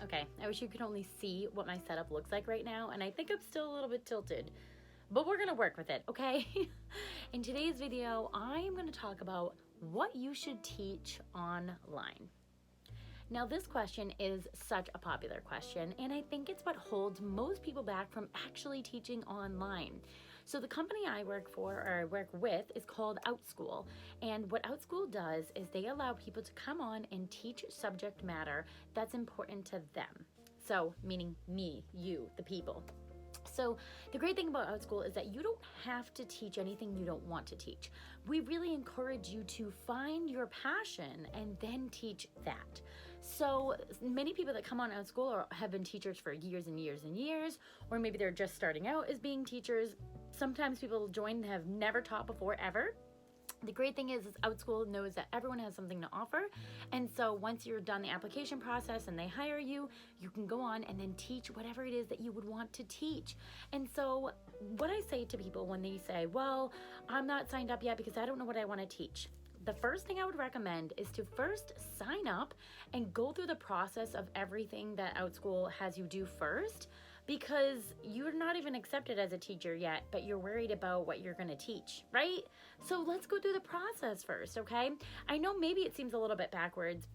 Okay, I wish you could only see what my setup looks like right now, and I think I'm still a little bit tilted, but we're gonna work with it, okay? In today's video, I am gonna talk about what you should teach online. Now, this question is such a popular question, and I think it's what holds most people back from actually teaching online. So the company I work for, or I work with, is called Outschool. And what Outschool does is they allow people to come on and teach subject matter that's important to them. So, meaning me, you, the people. So the great thing about Outschool is that you don't have to teach anything you don't want to teach. We really encourage you to find your passion and then teach that. So many people that come on Outschool have been teachers for years and years and years, or maybe they're just starting out as being teachers. Sometimes people join and have never taught before ever. The great thing is Outschool knows that everyone has something to offer. And so once you're done the application process and they hire you, you can go on and then teach whatever it is that you would want to teach. And so what I say to people when they say, well, I'm not signed up yet because I don't know what I want to teach. The first thing I would recommend is to first sign up and go through the process of everything that Outschool has you do first, because you're not even accepted as a teacher yet, but you're worried about what you're going to teach, right? So let's go through the process first, okay? I know maybe it seems a little bit backwards,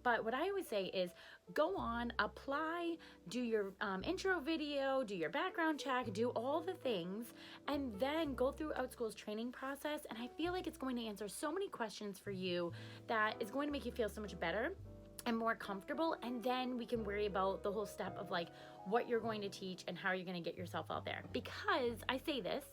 but what I always say is go on, apply, do your intro video, do your background check, do all the things, and then go through Outschool's training process. And I feel like it's going to answer so many questions for you that is going to make you feel so much better and more comfortable, and then we can worry about the whole step of like what you're going to teach and how you're going to get yourself out there. Because I say this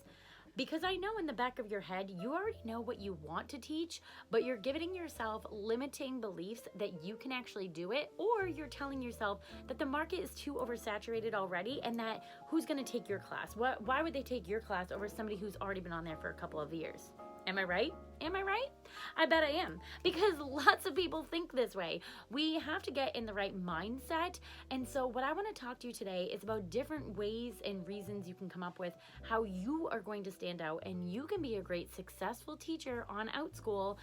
because I know in the back of your head you already know what you want to teach, but you're giving yourself limiting beliefs that you can actually do it, or you're telling yourself that the market is too oversaturated already and that who's going to take your class? Why would they take your class over somebody who's already been on there for a couple of years? Am I right? Am I right? I bet I am, because lots of people think this way. We have to get in the right mindset. And so what I want to talk to you today is about different ways and reasons you can come up with how you are going to stand out and you can be a great successful teacher on Outschool.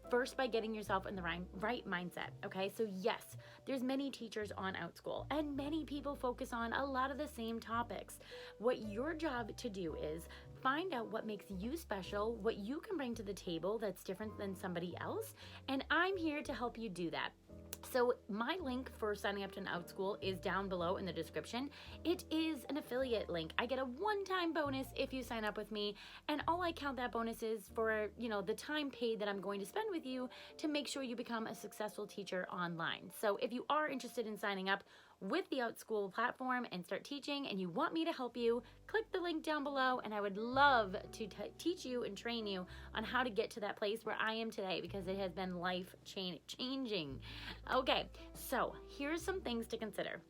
First, by getting yourself in the right mindset, okay? So yes, there's many teachers on Outschool, and many people focus on a lot of the same topics. What your job to do is find out what makes you special, what you can bring to the table that's different than somebody else, and I'm here to help you do that. So my link for signing up to an Outschool is down below in the description. It is an affiliate link. I get a one-time bonus if you sign up with me, and all I count that bonus is for, the time paid that I'm going to spend with you to make sure you become a successful teacher online. So if you are interested in signing up with the Outschool platform and start teaching and you want me to help you, click the link down below, and I would love to teach you and train you on how to get to that place where I am today, because it has been life changing. Okay, so here's some things to consider.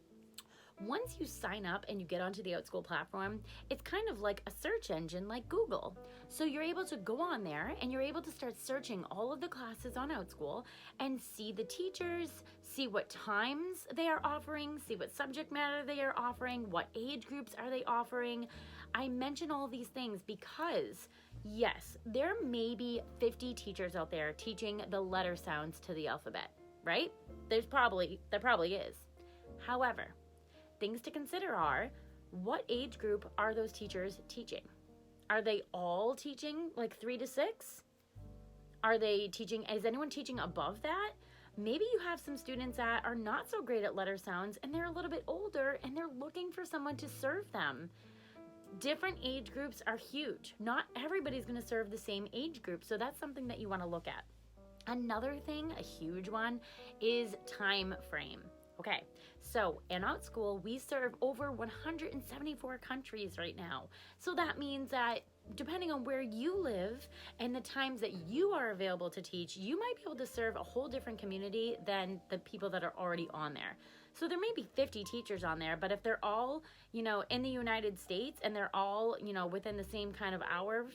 Once you sign up and you get onto the Outschool platform, it's kind of like a search engine like Google. So you're able to go on there and you're able to start searching all of the classes on Outschool and see the teachers, see what times they are offering, see what subject matter they are offering, what age groups are they offering. I mention all these things because, yes, there may be 50 teachers out there teaching the letter sounds to the alphabet, right? There probably is. However, things to consider are, what age group are those teachers teaching? Are they all teaching like 3 to 6? Are they teaching, is anyone teaching above that? Maybe you have some students that are not so great at letter sounds and they're a little bit older and they're looking for someone to serve them. Different age groups are huge. Not everybody's going to serve the same age group, so that's something that you want to look at. Another thing, a huge one, is time frame. Okay, so in Outschool, we serve over 174 countries right now. So that means that depending on where you live and the times that you are available to teach, you might be able to serve a whole different community than the people that are already on there. So there may be 50 teachers on there, but if they're all, in the United States and they're all, within the same kind of hour,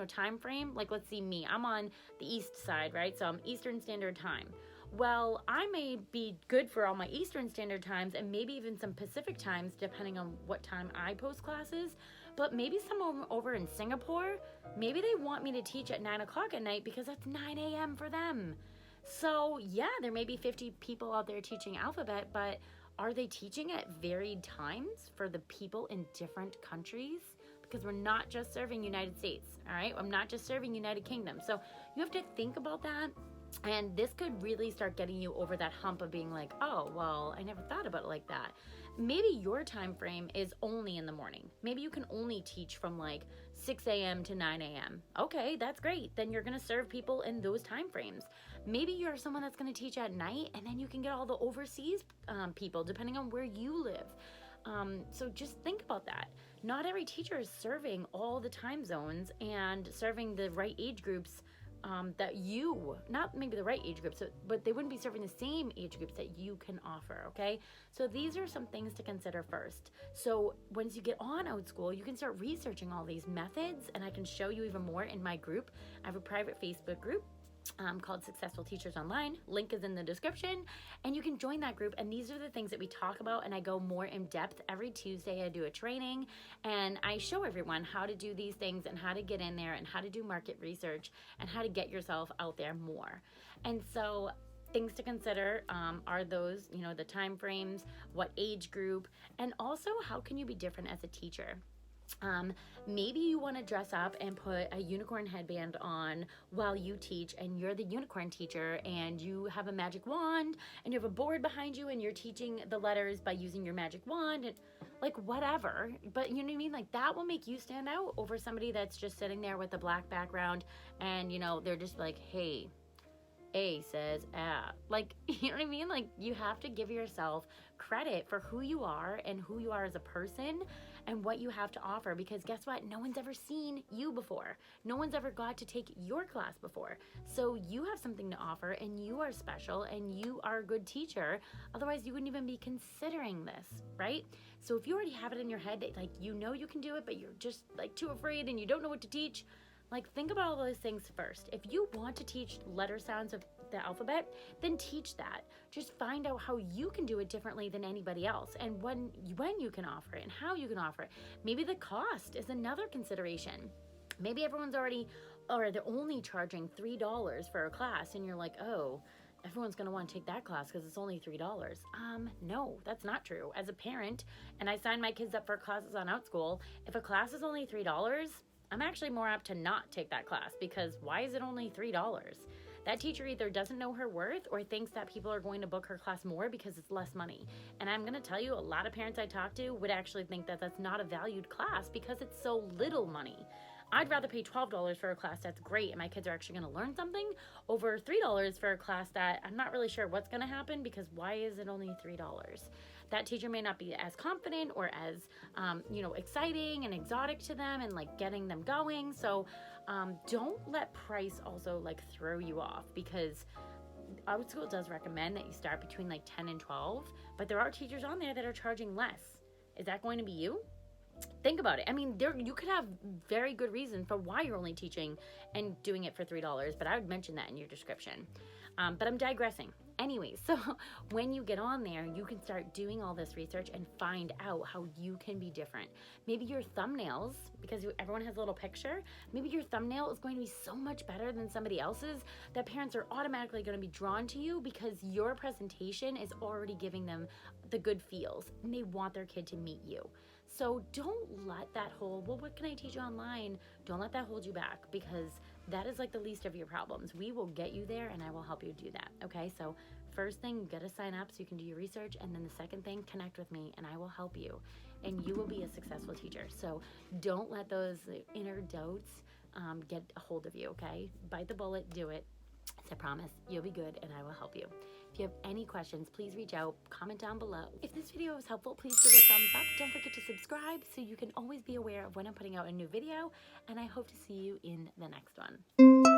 time frame, like let's see me, I'm on the east side, right? So I'm Eastern Standard Time. Well, I may be good for all my Eastern Standard Times and maybe even some Pacific times, depending on what time I post classes. But maybe someone over in Singapore, maybe they want me to teach at 9 o'clock at night because that's 9 a.m. for them. So yeah, there may be 50 people out there teaching alphabet, but Are they teaching at varied times for the people in different countries? Because we're not just serving United States, all right? I'm not just serving United Kingdom. So you have to think about that. And this could really start getting you over that hump of being like, oh, well, I never thought about it like that. Maybe your time frame is only in the morning. Maybe you can only teach from like 6 a.m. to 9 a.m. Okay, that's great. Then you're going to serve people in those time frames. Maybe you're someone that's going to teach at night, and then you can get all the overseas people depending on where you live. So just think about that. Not every teacher is serving all the time zones and serving the right age groups that you, not maybe the right age groups, but they wouldn't be serving the same age groups that you can offer, okay? So these are some things to consider first. So once you get on Outschool, you can start researching all these methods, and I can show you even more in my group. I have a private Facebook group called Successful Teachers Online. Link is in the description, and you can join that group. And these are the things that we talk about, and I go more in depth. Every Tuesday I do a training, and I show everyone how to do these things and how to get in there and how to do market research and how to get yourself out there more. And so things to consider are those, the time frames, what age group, and also how can you be different as a teacher. Maybe you want to dress up and put a unicorn headband on while you teach, and you're the unicorn teacher, and you have a magic wand, and you have a board behind you, and you're teaching the letters by using your magic wand, and like whatever. But you know what I mean? Like that will make you stand out over somebody that's just sitting there with a black background, and they're just like, hey, A says like, you know what I mean? Like you have to give yourself credit for who you are and who you are as a person and what you have to offer, because guess what? No one's ever seen you before. No one's ever got to take your class before. So you have something to offer, and you are special, and you are a good teacher. Otherwise you wouldn't even be considering this, right? So if you already have it in your head that like, you can do it, but you're just like too afraid and you don't know what to teach, like think about all those things first. If you want to teach letter sounds of the alphabet, then teach that. Just find out how you can do it differently than anybody else, and when you can offer it and how you can offer it. Maybe the cost is another consideration. Maybe everyone's already, or they're only charging $3 for a class, and you're like, oh, everyone's going to want to take that class because it's only $3. No, that's not true. As a parent, and I sign my kids up for classes on Outschool, if a class is only $3, I'm actually more apt to not take that class, because why is it only $3? That teacher either doesn't know her worth or thinks that people are going to book her class more because it's less money. And I'm going to tell you, a lot of parents I talk to would actually think that that's not a valued class because it's so little money. I'd rather pay $12 for a class that's great and my kids are actually going to learn something over $3 for a class that I'm not really sure what's going to happen, because why is it only $3? That teacher may not be as confident or as, exciting and exotic to them and like getting them going. So don't let price also like throw you off, because Outschool does recommend that you start between like 10 and 12, but there are teachers on there that are charging less. Is that going to be you? Think about it. I mean, you could have very good reason for why you're only teaching and doing it for $3, but I would mention that in your description. But I'm digressing. Anyways, so when you get on there, you can start doing all this research and find out how you can be different. Maybe your thumbnails, because everyone has a little picture, maybe your thumbnail is going to be so much better than somebody else's that parents are automatically going to be drawn to you because your presentation is already giving them the good feels, and they want their kid to meet you. So don't let that whole, well, what can I teach online? Don't let that hold you back, because that is like the least of your problems. We will get you there, and I will help you do that. Okay, so first thing, you gotta sign up so you can do your research. And then the second thing, connect with me and I will help you, and you will be a successful teacher. So don't let those inner doubts get a hold of you, okay? Bite the bullet, do it. I promise you'll be good, and I will help you. If you have any questions, please reach out, comment down below. If this video was helpful, please give it a thumbs up. Don't forget to subscribe so you can always be aware of when I'm putting out a new video, and I hope to see you in the next one.